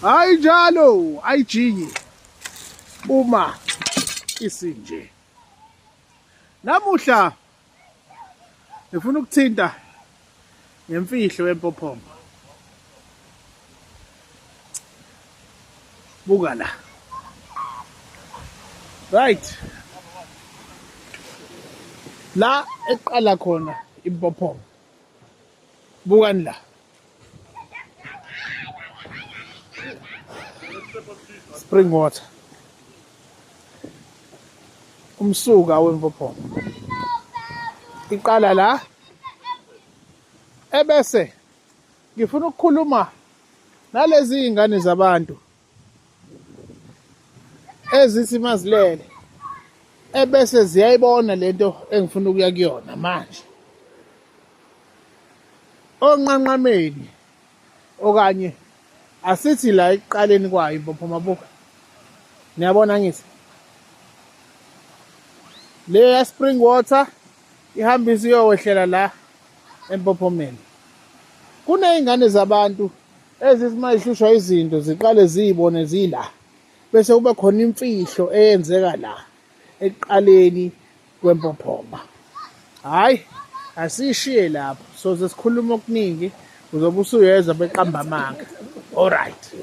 ayinjalo ayijiki uma isinje. Namuhla ngifuna ukuthinta ngemfihlo weMpophoma. Buka la. Right. La eqala khona iMpophoma. Bukani la. Spring water. Umsuka We Mpophoma. Iqala la. Ebese ngifuna ukukhuluma nalezi izingane zabantu ezithi mazilele ebese ziyayibona lento engifuna ukuya kuyona manje. Onqanqameni okanye asithi la ekuqaleni kwayo iMpophoma buka. Niyabona ngithi le spring water ihambisa iyowehlela la eMpophomeni. Kuney'ngane zabantu ezithi mayihlushwa izinto ziqale ziyibone zila bese kube khona imfihlo eyenzeka la ekuqaleni kweMpophoma. Hhayi asishiye lapho, soze sikhulume okuningi uzobe usuyezwa beqamba amanga. All right.